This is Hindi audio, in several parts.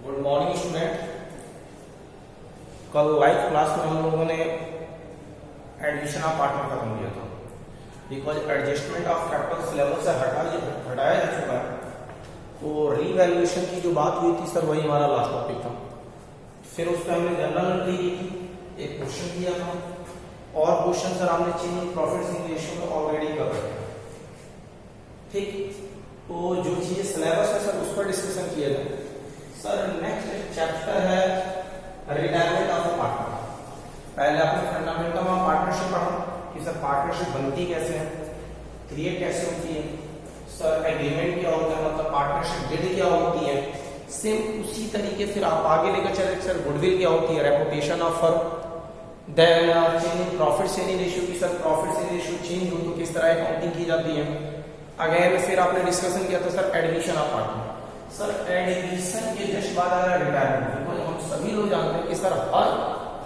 Good morning student. कल लाइव क्लास में हम लोगों ने एडमिशन ऑफ पार्टनर खत्म किया था because adjustment of capital syllabus से हटाया जा चुका है। तो रीवैल्यूएशन की जो बात हुई थी सर वही हमारा लास्ट टॉपिक था। फिर उस पर हमने जनरल एंट्री की थी, एक क्वेश्चन किया था और क्वेश्चन सर हमने change in profits in ratio में ऑलरेडी कर रहे हैं। ठीक, तो जो चीजें सिलेबस है सर उस पर डिस्कशन किया था। सर नेक्स्ट चैप्टर है रिटायरमेंट ऑफ अ पार्टनर। पहले आपने फंडामेंटल ऑफ पार्टनरशिप पढ़ा कि सर पार्टनरशिप बनती कैसे है, क्रिएट कैसे होती है, सर एग्रीमेंट क्या होता है, मतलब पार्टनरशिप डीड क्या होती है। सेम उसी तरीके फिर आप आगे लेकर चले सर गुडविल क्या होती है, reputation of firm, then change in profit sharing ratio की sir profit sharing ratio change हो तो किस तरह अकाउंटिंग की जाती है। अगेन फिर आपने डिस्कशन किया था sir admission of partner. Sir admission के जस्ट बाद आ रहा है रिटायरमेंट। बिकॉज हम सभी लोग जानते हैं कि सर हर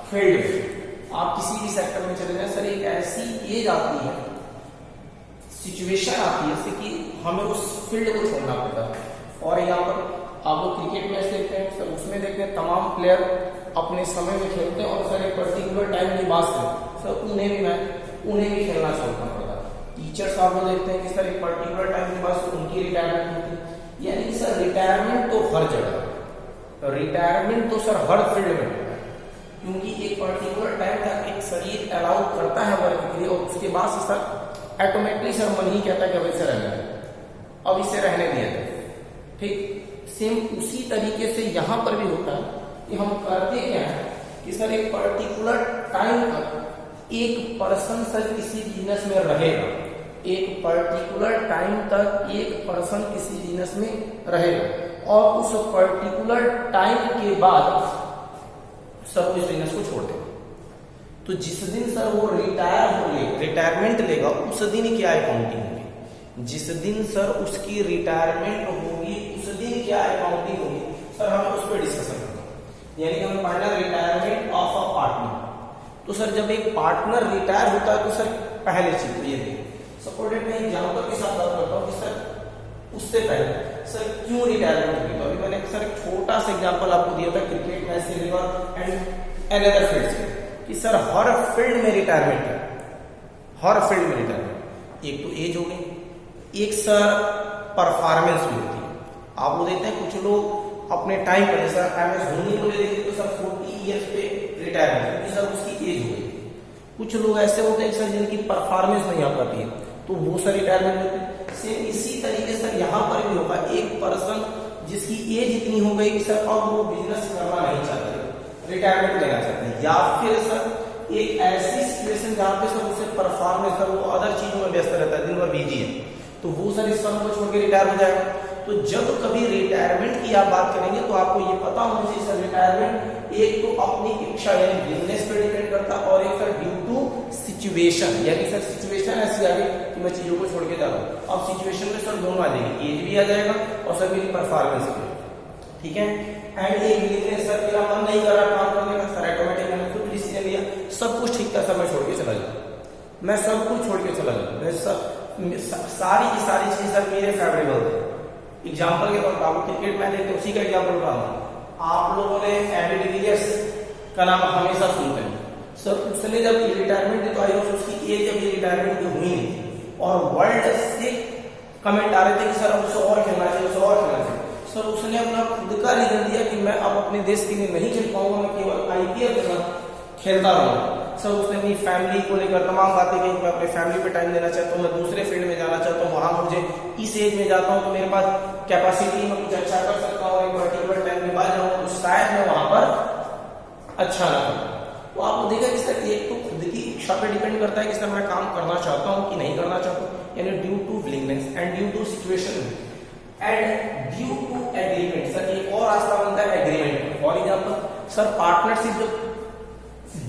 फील्ड में आप किसी भी सेक्टर में चले जाए सर एक ऐसी एज आती है, सिचुएशन आती है जैसे कि हमें उस फील्ड को छोड़ना पड़ता है। फॉर एग्जाम्पल आप लोग क्रिकेट मैच देखते हैं सर, उसमें देखते हैं तमाम प्लेयर अपने समय में खेलते हैं और सर एक पर्टिकुलर टाइम के बाद से सर उन्हें भी खेलना छोड़ना पड़ता है। टीचर्स आप लोग देखते हैं कि सर एक पर्टिकुलर टाइम के बाद उनकी रिटायरमेंट होती है। यानी कि सर रिटायरमेंट तो हर जगह, रिटायरमेंट तो सर हर फील्ड में होता है क्योंकि एक पर्टिकुलर टाइम तक एक शरीर अलाउ करता है वर्क के लिए और उसके बाद से सर ऑटोमेटिकली सर मन ही कहता है कि अब इसे रहने दें, अब इसे रहने दिया जाए। ठीक, सेम उसी तरीके से यहां पर भी होता है कि हम करते क्या है कि सर एक पर्टिकुलर टाइम तक एक पर्सन सर किसी बिजनेस में रहेगा, एक पर्टिकुलर टाइम तक एक पर्सन किसी बिजनेस में रहेगा और उस पर्टिकुलर टाइम के बाद सर उस बिजनेस को छोड़ देगा। तो जिस दिन सर वो रिटायरमेंट लेगा उस दिन क्या अकाउंटिंग होगी, जिस दिन सर उसकी रिटायरमेंट होगी उस दिन क्या अकाउंटिंग होगी सर हमें उस पर डिस्कशन करना। यानी कि हमें पढ़ना रिटायरमेंट ऑफ अ पार्टनर। तो सर जब एक पार्टनर रिटायर होता है तो सर पहले चीज तो ये देखिए, सपोर्टेड मैं एग्जांपल के साथ बात करता हूँ कि सर उससे पहले सर क्यों रिटायरमेंट हुई। तो अभी मैंने सर एक छोटा सा एग्जांपल आपको दिया था क्रिकेट मैच से एंड अनदर फील्ड से कि सर हर फील्ड में रिटायरमेंट है, हर फील्ड में रिटायरमेंट। एक तो एज हो गई, एक सर परफॉर्मेंस भी होती है। आप लोग देखते हैं कुछ लोग अपने टाइम पर सर MS धोनी को ले देखिए तो सर 40 ईयर्स पे रिटायरमेंट क्योंकि सर उसकी एज हो गई। कुछ लोग ऐसे होते हैं सर जिनकी परफॉर्मेंस नहीं आ पाती है तो वो सर रिटायरमेंट होते हैं। सेम इसी तरीके से यहाँ पर भी होगा, एक पर्सन जिसकी एज इतनी हो गई कि सर अब वो बिजनेस करना नहीं चाहते, रिटायरमेंट लेना चाहते हैं, या फिर सर एक ऐसी सिचुएशन जहाँ पे सर उसे परफॉर्मेंस सर वो अदर चीजों में व्यस्त रहता है, दिन भर बिजी है, तो वो सर इस फर्म को छोड़ के रिटायर हो जाएगा। तो जब कभी रिटायरमेंट की आप बात करेंगे तो आपको ये पता होना चाहिए सर रिटायरमेंट एक तो अपनी इच्छा यानी बिजनेस पे डिपेंड करता है और एक सर ड्यू टू सिचुएशन, यानी सर सिचुएशन ऐसी आ गई कि मैं चीजों को छोड़ के जा रहा हूँ। अब सिचुएशन में सर दोनों आ जाएंगे, एज भी आ जाएगा और सर मेरी परफॉर्मेंस भी। ठीक है, एंड एक बिजनेस सर मेरा मन नहीं कर रहा काम करने का, सर ऑटोमेटिक मैंने खुद डिसीजन लिया, सब कुछ ठीक था सर मैं छोड़ के चला जाऊँ, मैं सब कुछ छोड़ के चला जाऊँ, मैं सारी की सारी चीज सर मेरे फेवरेबल थे। एग्जाम्पल के तौर पर आप क्रिकेट मैच देखते उसी का एग्जाम्पल बता रहा हूँ। आप लोगों ने एबी डिविलियर्स का नाम हमेशा सुनते हैं सर, उसने जब रिटायरमेंट दी तो आई उसकी एज जब रिटायरमेंट हुई नहीं और वर्ल्ड से कमेंट आ रहे थे कि सर अब उसे और खेलना चाहिए, उसे और खेलना चाहिए। सर उसने अपना खुद का रीजन दिया कि मैं अब अपने देश के लिए नहीं खेल पाऊंगा, मैं केवल IPL खेलता रहूंगा। सर उसने अपनी फैमिली को लेकर तमाम बातें कही, मैं अपने फैमिली पे टाइम देना चाहता हूँ, मैं दूसरे फील्ड में जाना चाहता हूँ, वहां मुझे इस एज में जाता हूँ तो मेरे पास कैपेसिटी में कुछ अच्छा कर सकता हूँ, एक पर्टिकुलर टाइम के बाद जाऊँ तो शायद मैं वहां पर अच्छा ना करूँ। तो आपको देखा कि सर एक तो खुद की इच्छा पे डिपेंड करता है कि सर मैं काम करना चाहता हूँ कि नहीं करना चाहता हूँ, यानी due to willingness and due to situation and due to agreement. Sir एक और रास्ता बनता है agreement. For example sir partnership जो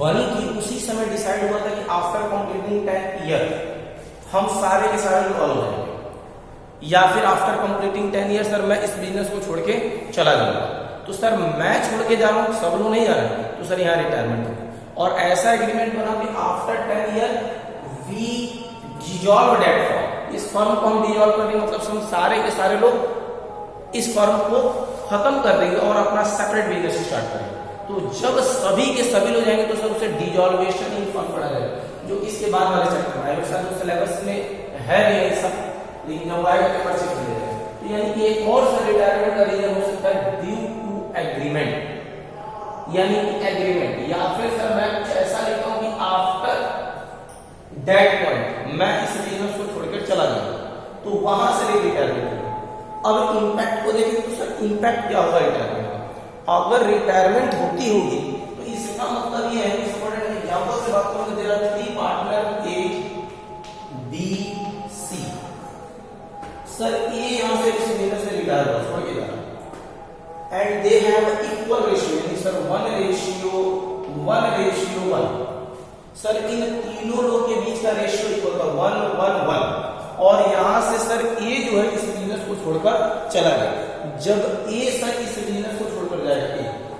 बनी थी उसी समय डिसाइड हुआ था कि आफ्टर कंप्लीटिंग 10 ईयर हम सारे के सारे लोग अलग हो जाएंगे, या फिर आफ्टर कंप्लीटिंग 10 ईयर सर मैं इस बिजनेस को छोड़ के चला जाऊंगा। तो सर मैं छोड़ के जा रहा हूँ, सब लोग नहीं जा रहे हैं, तो सर यहाँ रिटायरमेंट होगा और ऐसा एग्रीमेंट बना कि after 10 year we dissolve that firm, इस फर्म को हम डिसॉल्व करने मतलब हम सारे के सारे लोग इस फर्म को खत्म कर देंगे और अपना सेपरेट बिजनेस स्टार्ट करेंगे। तो जब सभी के सभी लोग जाएंगे तो सर उसे डिसॉल्वेशन इन फर्म पढ़ा जाएगा, जो इसके बाद वाले चैप्टर में आएगा। सर सिलेबस में है नहीं सब, लेकिन जब आएगा पेपर चेक कर लेगा। तो यानी कि एक और सर रिटायरमेंट का रीजन हो सकता है ड्यू टू एग्रीमेंट, यानी कि एग्रीमेंट, या फिर सर मैं कुछ ऐसा लिखता हूं कि आफ्टर दैट पॉइंट मैं इस बिजनेस को छोड़कर चला जाऊंगा, तो वहां से रिटायरमेंट होगा। अब इम्पैक्ट को देखें तो सर इम्पैक्ट क्या होगा रिटायरमेंट का। अगर रिटायरमेंट होती होगी तो इसका मतलब ये है कि स्टूडेंट एग्जांपल से बात करूं, there are 3 partner A B C. Sir ए यहां से इस बिजनेस से रिटायर हुआ, छोड़ के जा रहा, and they have equal ratio, यानी सर 1:1। सर इन तीनों लोग के बीच का रेशियो इक्वल था 1:1, और यहां से सर ए जो है इस बिजनेस को छोड़कर चला गया। जब ए सर इस बिजनेस को छोड़कर जाएगा,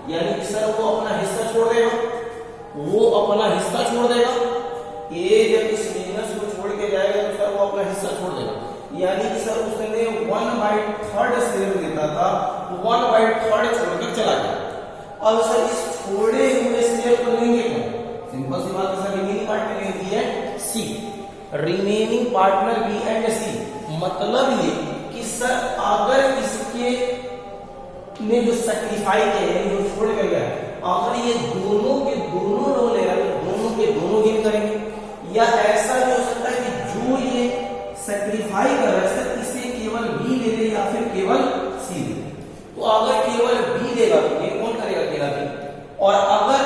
यानी कि सर वो अपना हिस्सा छोड़ देगा, ए जब इस बिजनेस को छोड़ के जाएगा तो सर वो अपना हिस्सा छोड़ देगा, यानी कि सर उसने 1/3 शेयर देता था, 1/3 छोड़कर चला गया। अब सर इस छोड़े हुए शेयर को लेंगे कौन? सिंपल सी बात है sir, remaining partner B and C. Remaining partner B and C मतलब ये कि सर अगर इसके ने जो सैक्रिफाई किया, जो छोड़ कर गया, अगर ये दोनों के दोनों लोग ले रहा है तो दोनों के दोनों गेन करेंगे, या ऐसा भी हो सकता है कि जो ये सैक्रिफाई कर रहा है सर इसे केवल बी ले ले या फिर केवल सी ले। तो अगर केवल बी देगा तो गेन कौन करेगा? केवल बी। और अगर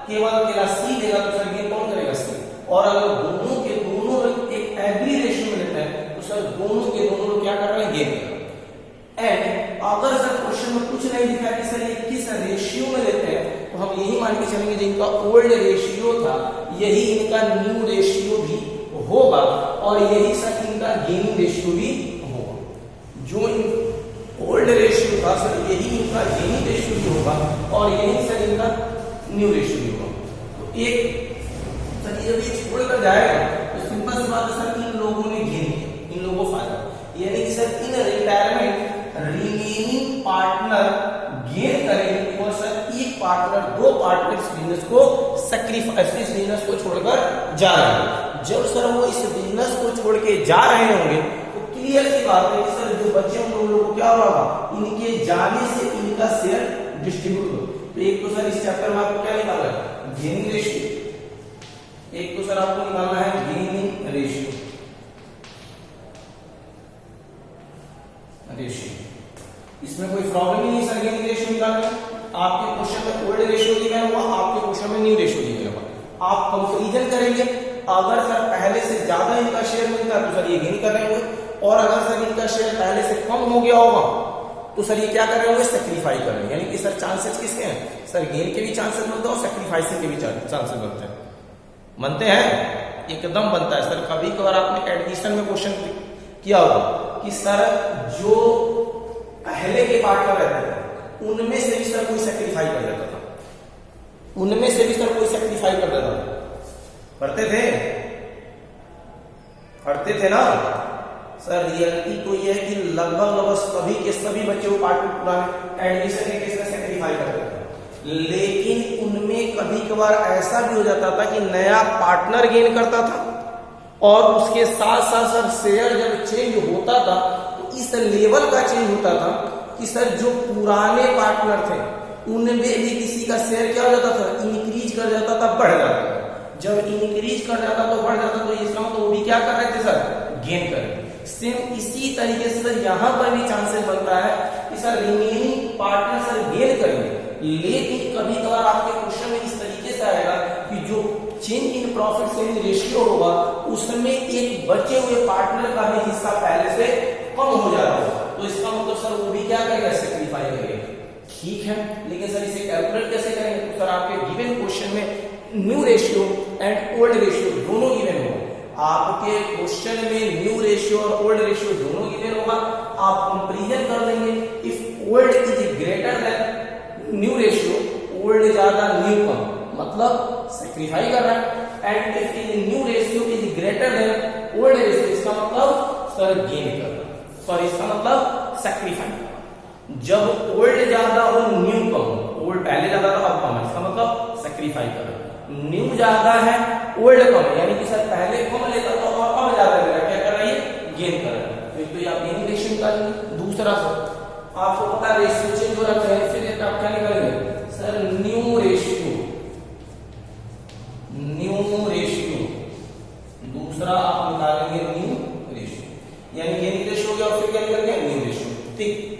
केवल सी देगा तो सर गेन कौन करेगा? सी। और अगर दोनों के दोनों लोग एक एग्री रेशियो में लेते हैं तो सर दोनों के दोनों लोग क्या कर रहे हैं? गेन कर रहे हैं। एंड अगर सर क्वेश्चन में कुछ नहीं लिखा कि सर ये किस रेशियो में लेते हैं, तो हम यही मान के चलेंगे जिनका ओल्ड रेशियो था यही इनका न्यू रेशियो भी होगा, और यही सर इनका गेनिंग रेशियो भी होगा। जो ओल्ड रेशियो था सर यही इनका गेनिंग रेशियो भी होगा, और यही सर इनका न्यू रेशियो भी होगा। तो एक सर जब ये छोड़कर जाएगा तो सिंपल सी बात है सर इन लोगों ने गेन किया, इन लोगों को फायदा, यानी कि सर इन रिटायरमेंट रिमेनिंग पार्टनर गेन करेंगे, और सर एक पार्टनर, दो पार्टनर इस बिजनेस को सैक्रिफाइस, इस बिजनेस को छोड़कर जा रहे हैं। जब सर वो इस बिजनेस को छोड़ के जा रहे होंगे तो क्लियर सी बात है कि सर जो बच्चे उन लोगों को क्या होगा, इनके जाने से इनका शेयर डिस्ट्रीब्यूट हो। तो एक तो सर इस चैप्टर में आपको क्या निकालना है? Gaining ratio. एक तो सर आपको निकालना है गेनिंग रेशियो, इसमें कोई प्रॉब्लम ही नहीं सर गेनिंग रेशियो निकालने। आपके क्वेश्चन में ओल्ड रेशियो दिया हुआ, आपके क्वेश्चन में न्यू रेशियो दिया हुआ, आप कंपैरिजन करेंगे। अगर सर पहले से ज्यादा इनका शेयर मिलता है तो सर ये गेन कर रहे होंगे, और अगर सर इनका शेयर पहले से कम हो गया होगा तो सर ये क्या कर रहे होंगे? सैक्रिफाई कर रहे हैं। यानी कि सर चांसेस किसके हैं? सर गेन के भी चांसेस बनते हैं और सैक्रिफाइसिंग के भी चांसेस बनते हैं, एकदम बनता है सर। कभी कभार आपने एडमिशन में क्वेश्चन किया होगा कि सर जो पहले के पार्टनर रहते थे उनमें से भी सर कोई सैक्रिफाई कर देता था, उनमें से भी सर कोई सैक्रिफाई कर देता था, करते थे ना सर। रियलिटी तो ये है कि लगभग सभी के सभी बच्चे वो पार्टनर पुराने एडमिशन के केस में सैक्रिफाई करते थे, लेकिन उनमें कभी कभार ऐसा भी हो जाता था कि नया पार्टनर गेन करता था, और उसके साथ साथ सर शेयर जब चेंज होता था तो इस लेवल का चेंज होता था कि सर जो पुराने पार्टनर थे उनमें भी किसी का शेयर क्या हो जाता था? इंक्रीज कर जाता था, बढ़ जाता था। जब इंक्रीज कर जाता तो बढ़ जाता, तो इसका मतलब वो भी क्या कर रहे थे सर? गेन कर रहे थे। सेम इसी तरीके से सर यहाँ पर भी चांसेस बनता है कि sir remaining partner sir gain करेंगे, लेकिन कभी कभार आपके क्वेश्चन में इस तरीके से आएगा कि जो change in profit sharing ratio होगा उसमें एक बचे हुए पार्टनर का भी हिस्सा पहले से कम हो जाता होगा, तो इसका मतलब सर वो भी क्या करेगा? सैक्रिफाई करेगा। ठीक है, लेकिन सर इसे कैलकुलेट कैसे करेंगे? तो सर आपके गिवन क्वेश्चन में new ratio and old ratio दोनों गिवन होगा। आपके क्वेश्चन में न्यू रेशियो और ओल्ड रेशियो दोनों गिवन होगा, आप कंपैरिजन कर लेंगे। If old is greater than new ratio, old ज्यादा न्यू कम, मतलब सैक्रिफाई कर रहा है, and if new ratio is greater than old ratio, इसका मतलब सर गेन कर रहा है, सॉरी इसका मतलब सैक्रिफाई। जब ओल्ड ज्यादा हो न्यू कम हो, ओल्ड पहले ज्यादा था अब कम है, इसका मतलब सेक्रीफाई करो। न्यू ज्यादा है ओल्ड कम है, यानी कि सर पहले कम लेता था और अब ज्यादा ले रहा है, क्या कर रहा है ये गेन कर रहा है। तो ये आप गेनिंग रेशियो निकालेंगे। दूसरा सर आपको पता है रेशियो चेंज हो रहा है, फिर आप क्या निकालेंगे sir new ratio, new ratio. दूसरा आप निकालेंगे न्यू रेशियो, यानी गेनिंग रेशियो हो गया और फिर क्या निकालेंगे न्यू रेशियो। ठीक,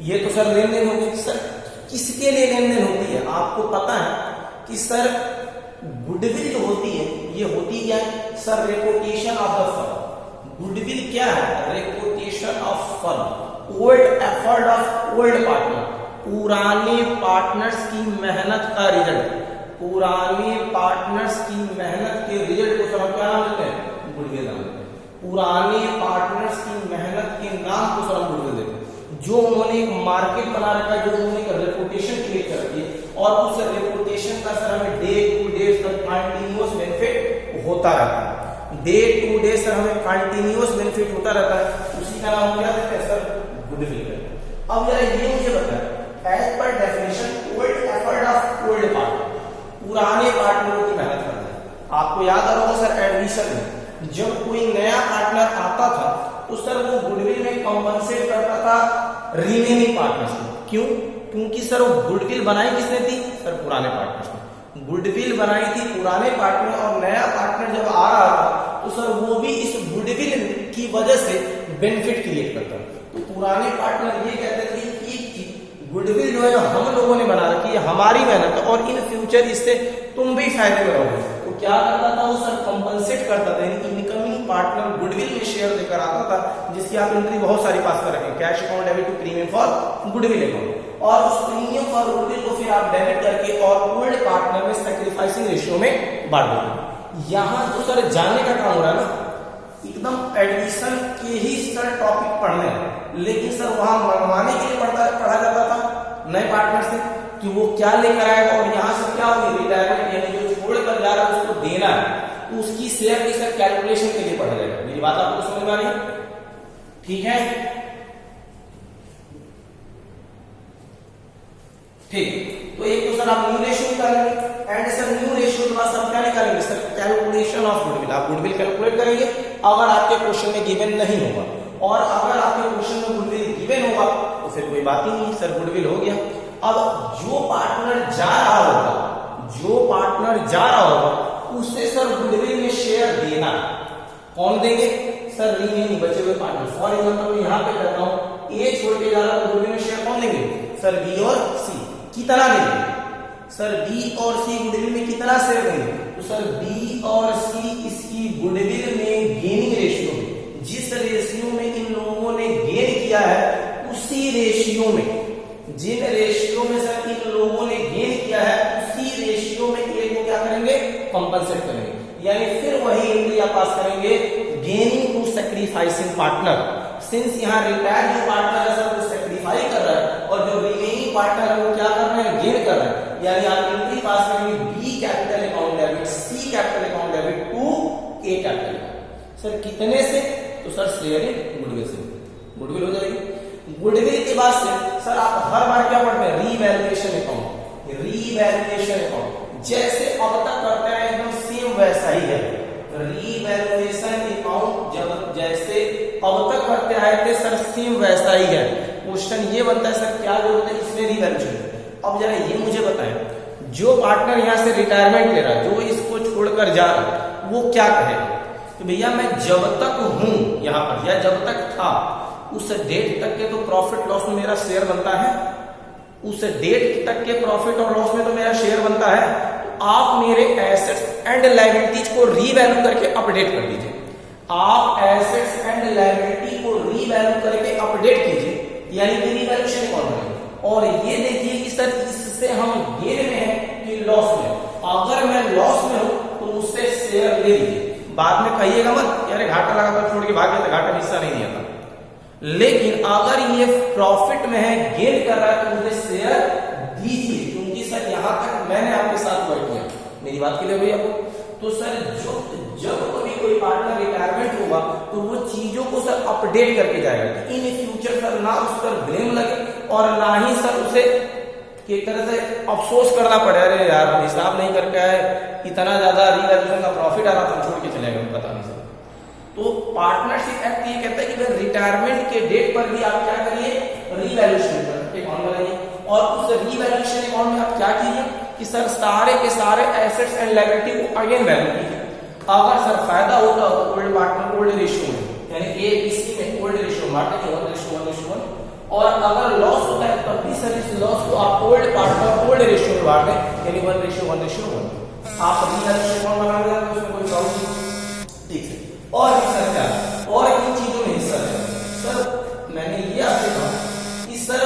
ये तो सर लेन देन होगी। सर किसके लिए लेन देन होती है? आपको पता है कि सर गुडविल जो होती है ये होती क्या है sir reputation of the firm. Goodwill क्या है? Reputation of firm, old effort of old partner, पुराने पार्टनर्स की मेहनत का रिजल्ट, पुराने पार्टनर्स की मेहनत के रिजल्ट को सर क्या नाम देते हैं? गुडविल नाम देते हैं। पुराने पार्टनर्स की मेहनत के नाम को सर गुडविल देते हैं। जो उन्होंने एक मार्केट बना रखा है, जो उन्होंने एक रेपुटेशन क्रिएट कर रखी है और उस रेपुटेशन का सर हमें day to day continuous benefit होता रहता है। डे टू डे सर हमें कंटिन्यूअस बेनिफिट होता रहता है, उसी का नाम क्या देते हैं सर गुडविल। अब जरा ये मुझे बताएं, as per definition old effort of old partner, पुराने पार्टनरों की मेहनत करना है। आपको याद आ रहा होगा सर एडमिशन में जब कोई नया पार्टनर आता था तो सर वो गुडविल में कॉम्पनसेट करता था रिमेनिंग पार्टनर्स को। क्यों? क्योंकि सर वो गुडविल बनाई किसने थी? सर पुराने पार्टनर्स ने गुडविल बनाई थी पुराने पार्टनर, और नया पार्टनर जब आ रहा था तो सर वो भी इस गुडविल की वजह से बेनिफिट क्रिएट करता। तो पुराने पार्टनर ये कहते थे कि गुडविल जो है हम लोगों ने बना रखी है, हमारी मेहनत है और इन फ्यूचर इससे तुम भी फायदे में रहोगे। तो क्या करता था वो सर कंपनसेट करता था, यानी इनकमिंग पार्टनर गुडविल में शेयर देकर आता था, जिसकी आप एंट्री बहुत सारी पास कर रखें, cash account debit to premium for goodwill account, और उस प्रीमियम फॉर गुडविल को फिर आप डेबिट करके और ओल्ड पार्टनर में सैक्रिफाइसिंग रेशियो में बांट देंगे। यहां जो सर जानने का काम हो रहा है ना, एकदम एडमिशन के ही सर टॉपिक पढ़ने, लेकिन सर वहां मंगवाने के लिए पढ़ा जाता था नए पार्टनर से कि वो क्या लेकर आएगा, और यहाँ से क्या होगी रिटायरमेंट, यानी जो छोड़ कर जा रहा है उसको देना है, तो उसकी शेयर की सर कैलकुलेशन के लिए पढ़ा जाएगा। मेरी बात आपको समझ में आ रही है? ठीक है, ठीक। तो एक तो सर आप न्यू रेशियो निकालेंगे, एंड सर न्यू रेशियो के बाद सब क्या निकालेंगे सर कैलकुलेशन ऑफ गुडविल। आप गुडविल कैलकुलेट करेंगे अगर आपके क्वेश्चन में गिवन नहीं होगा, और अगर आपके क्वेश्चन में गुडविल गिवन होगा तो फिर कोई बात ही नहीं, सर गुडविल हो गया। अब जो पार्टनर जा रहा होगा, जो पार्टनर जा रहा होगा उससे सर गुडविल में शेयर देना, कौन देंगे सर रिमेनिंग बचे हुए पार्टनर। फॉर एग्जाम्पल मैं यहाँ पे करता हूँ ए छोड़ के जा रहा है तो गुडविल में शेयर कौन देंगे सर बी और सी। कितना देंगे सर बी और सी गुडविल में कितना शेयर देंगे, तो सर बी और सी इसकी गुडविल में गेनिंग रेशियो में, जिस रेशियो में इन लोगों ने गेन किया है उसी रेशियो में, जिन रेशियो में सर इन लोगों ने गेन किया है उसी रेशियो में ए को क्या करेंगे कंपनसेट करेंगे, यानी फिर वही एंट्री आप पास करेंगे gaining to sacrificing partner. Since यहाँ रिटायर जो पार्टनर है सर वो सैक्रिफाई कर रहा है और जो रिमेनिंग पार्टनर है वो क्या कर रहे हैं गेन कर रहे हैं, यानी आप एंट्री पास करेंगे B capital account debit C capital account debit to A capital. Sir कितने से, तो सर शेयरिंग गुडविल से, गुडविल हो जाएगी। गुडविल के बाद से सर आप हर बार क्या पढ़ते हैं रीवैल्यूएशन अकाउंट, रीवैल्यूएशन अकाउंट जैसे अब तक करते हैं एकदम सेम वैसा ही है। रीवैल्यूएशन अकाउंट जब जैसे अब तक करते आए थे सर सेम वैसा ही है। क्वेश्चन ये बनता है सर क्या जरूरत है इसमें रीवैल्यूएशन। अब जरा ये मुझे बताएं, जो पार्टनर यहाँ से रिटायरमेंट ले रहा है, जो इसको छोड़कर जा रहा है, वो क्या कहेगा तो भैया मैं जब तक हूं यहाँ पर या जब तक था उस डेट तक के तो प्रॉफिट लॉस में मेरा शेयर बनता है, उस डेट तक के प्रॉफिट और लॉस में तो मेरा शेयर बनता है। तो आप मेरे एसेट्स एंड लायबिलिटीज को रीवैल्यू करके अपडेट कर दीजिए, आप एसेट्स एंड लायबिलिटी को रीवैल्यू करके अपडेट कीजिए, यानी कि रीवैल्यूएशन कौन है। और ये देखिए कि सर इससे हम गेन में है कि लॉस में, अगर मैं लॉस में हूं तो मुझसे शेयर ले लीजिए, बाद में कहिएगा मत यार घाटा लगा था छोड़ के भाग गया था, घाटा हिस्सा नहीं दिया था। लेकिन अगर ये प्रॉफिट में है गेन कर रहा है तो मुझे शेयर दीजिए, क्योंकि सर यहां तक मैंने आपके साथ वर्क किया। मेरी बात के लिए भैया तो सर जब कभी कोई पार्टनर रिटायरमेंट होगा तो वो चीजों को सर अपडेट करके जाएगा, इन फ्यूचर सर ना उस पर ब्लेम लगे और ना ही सर उसे एक तरह से अफसोस करना पड़े, अरे यार हम हिसाब नहीं करके आए, इतना ज्यादा रीवैल्यूएशन का प्रॉफिट आ रहा था, हम छोड़ के चले गए, पता नहीं सर। तो पार्टनरशिप एक्ट ये कहता है कि भाई रिटायरमेंट के डेट पर भी आप क्या करिए, रीवैल्यूएशन अकाउंट बनाइए। और उस रीवैल्यूएशन अकाउंट में आप क्या कीजिए कि सर सारे के सारे एसेट्स एंड लायबिलिटी को अगेन वैल्यू कीजिए। अगर सर फायदा होता हो तो ओल्ड पार्टनर ओल्ड रेशियो में, यानी ए इसी में ओल्ड रेशियो बांटेंगे 1:1:1, और अगर लॉस होता है तब भी सर इस लॉस को आप ओल्ड पार्टनर ओल्ड रेशियो में बांटें, यानी 1:1:1। आप रीवैल्यूएशन अकाउंट बना रहे हैं, उसमें कोई प्रॉब्लम नहीं, ठीक है। और सर क्या और इन चीजों में हिस्सा है सर, मैंने ये आपसे कहा कि सर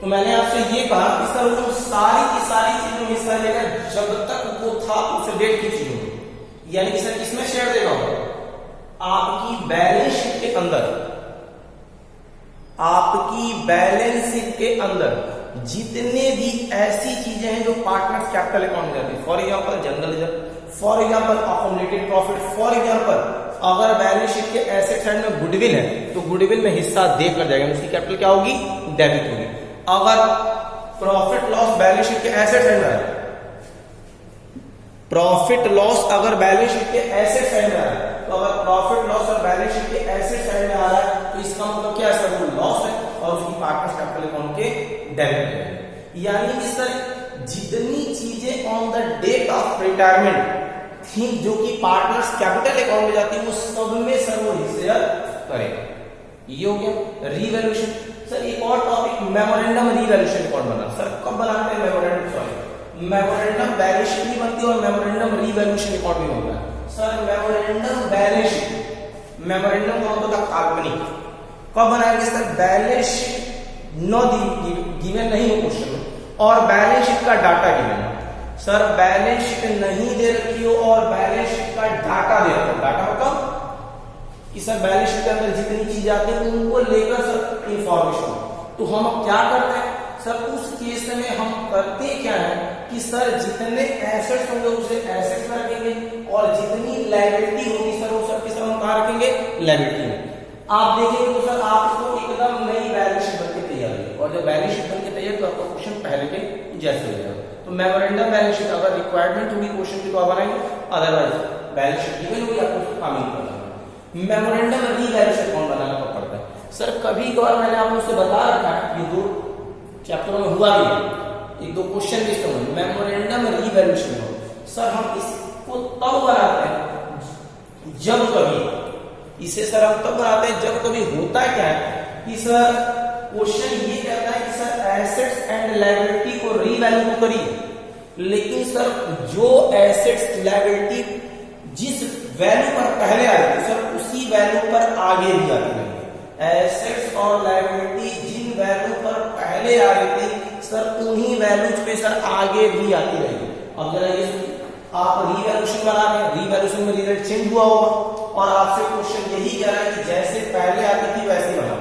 तो मैंने आपसे ये कहा कि सर वो सारी की सारी चीजों में हिस्सा लेगा जब तक वो था उस डेट की चीजों में, यानी कि सर किसमें शेयर देगा, आपकी बैलेंस शीट के अंदर, आपकी बैलेंस शीट के अंदर जितने भी ऐसी चीजें हैं जो पार्टनर्स कैपिटल अकाउंट में जाती है, for example general reserve, for example accommodated profit, for example अगर बैलेंस शीट के एसेट साइड में गुडविल है तो गुडविल में हिस्सा देकर जाएगा, उसकी कैपिटल क्या होगी, डेबिट होगी। अगर प्रॉफिट लॉस बैलेंस शीट के एसेट साइड में है, प्रॉफिट लॉस अगर बैलेंस शीट के एसेट साइड में आ रहा है, तो अगर प्रॉफिट लॉस और बैलेंस शीट के एसेट साइड में आ रहा है तो इसका मतलब क्या है सर, वो लॉस है और उसकी पार्टनर्स कैपिटल अकाउंट के डेबिट है। यानी कि सर जितनी चीजें on the date of retirement थी जो कि पार्टनर्स कैपिटल अकाउंट में जाती है, वो सब में सर वो हिस्सा करेगा। ये हो गया रीवैल्यूएशन। सर एक और टॉपिक मेमोरेंडम रीवैल्यूएशन अकाउंट बना, सर कब बनाते हैं memorandum, sorry memorandum balance sheet भी बनती है और मेमोरेंडम रीवैल्यूएशन अकाउंट भी बनता है। Sir memorandum balance sheet, memorandum का मतलब काल्पनिक, कब बनाएंगे sir, balance sheet no given नहीं हो क्वेश्चन में और बैलेंस शीट का डाटा गिवन है। सर बैलेंस शीट नहीं दे रखी हो और बैलेंस शीट का डाटा दे रखा हो, डाटा मतलब कि सर बैलेंस शीट के अंदर जितनी चीजें आती हैं उनको लेकर सर इंफॉर्मेशन, तो हम क्या करते हैं सर, उस केस में हम करते क्या है कि सर जितने एसेट्स होंगे उसे एसेट्स में रखेंगे और जितनी लायबिलिटी होगी सर वो सब के सब हम कहाँ रखेंगे, लायबिलिटी में। आप देखेंगे तो सर आपको एकदम नई बैलेंस शीट बनके तैयार होगी, और जब बैलेंस शीट बनके तैयार तो आपका क्वेश्चन पहले के जैसे हो जाएगा। तो मेमोरेंडम बैलेंस शीट अगर रिक्वायरमेंट होगी क्वेश्चन की तो आप बनाएंगे, अदरवाइज बैलेंस शीट गिवन होगी आपको काम नहीं करना। मेमोरेंडम रीवैल्यूएशन अकाउंट बनाना पड़ता है। सर कभी कभार मैंने आप लोगों से बता रखा है, ये 2 चैप्टरों में हुआ भी है, 1-2 क्वेश्चन भी इसमें मेमोरेंडम रीवैल्यूएशन अकाउंट। सर हम इसको तब बनाते हैं जब कभी, इसे सर हम तब बनाते हैं जब कभी होता क्या है कि सर क्वेश्चन ये कहता है कि सर एसेट्स एंड लायबिलिटी को रीवैल्यू तो करिए, लेकिन सर जो एसेट्स लायबिलिटी जिस वैल्यू पर पहले आ रही थी सर उसी वैल्यू पर आगे भी आती रहेगी। एसेट्स और लायबिलिटी जिन वैल्यू पर पहले आ रही थी सर उन्हीं वैल्यूज पे सर आगे भी आती रहेगी। अब जरा ये आप रीवैल्यूएशन बना रहे हैं, रीवैल्यूएशन में रिजल्ट चेंज हुआ होगा और आपसे क्वेश्चन यही कह रहा है कि जैसे पहले आती थी वैसे बनाओ,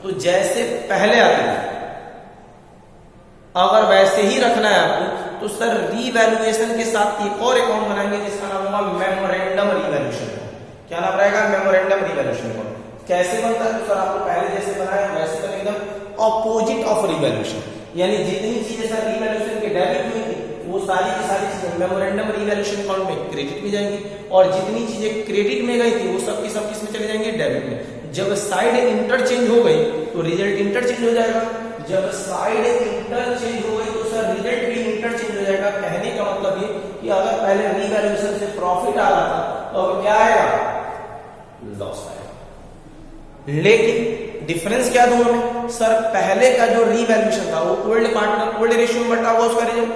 तो जैसे पहले आती थी अगर वैसे ही रखना है आपको तो सर रीवैल्यूएशन के साथ एक और अकाउंट बनाएंगे जिसका नाम होगा मेमोरेंडम रीवैल्यूएशन। क्या नाम रहेगा, मेमोरेंडम रीवैल्यूएशन अकाउंट। कैसे बनता है तो सर आपको पहले जैसे बनाया वैसे तो एकदम ऑपोजिट ऑफ रीवैल्यूएशन, यानी जितनी चीजें सर रीवैल्यूएशन के डेबिट में थी वो सारी की सारी चीजें मेमोरेंडम रीवैल्यूएशन अकाउंट में क्रेडिट में जाएंगी और जितनी चीजें क्रेडिट में गई थी वो सब की सब किसमें चले जाएंगे, डेबिट में। जब साइड इंटरचेंज हो गई तो रिजल्ट इंटरचेंज हो जाएगा, जब साइड इंटरचेंज हो गई तो सर रिजल्ट भी इंटरचेंज हो जाएगा। कहने का मतलब ये कि अगर पहले रीवैल्यूएशन से प्रॉफिट आ रहा था तो अब क्या आएगा, लॉस आएगा। लेकिन डिफरेंस क्या दोनों में, सर पहले का जो रीवैल्यूएशन था वो ओल्ड पार्टनर ओल्ड रेशियो में बटा हुआ उसका रिजल्ट,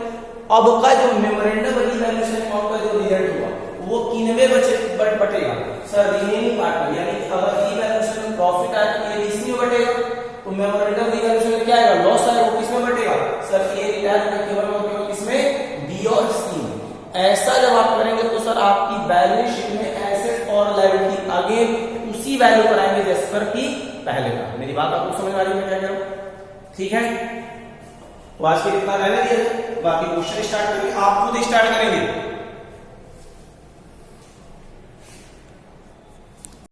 अब का जो मेमोरेंडम रीवैल्यूएशन अकाउंट का जो रिजल्ट हुआ वो किनवे बटेगा सर, रिमेनिंग पार्टनर, यानी अगर रीवैल्यूएशन में प्रॉफिट आया तो ये इसमें बटेगा, तो मेमोरेंडम रीवैल्यूएशन में क्या आएगा, लॉस आएगा, वो किसमें बटेगा सर, ये रिटायर में केवल किसमें, बी और सी में। ऐसा जब आप करेंगे तो सर आपकी बैलेंस शीट में एसेट और लायबिलिटी अगेन उसी वैल्यू पर आएंगे जिस पर कि पहले था। मेरी बात आपको समझ आ रही है मैं क्या कह रहा हूं? ठीक है, तो आज के लिए इतना रहने दिया, बाकी क्वेश्चन स्टार्ट करेंगे, आप खुद स्टार्ट करेंगे।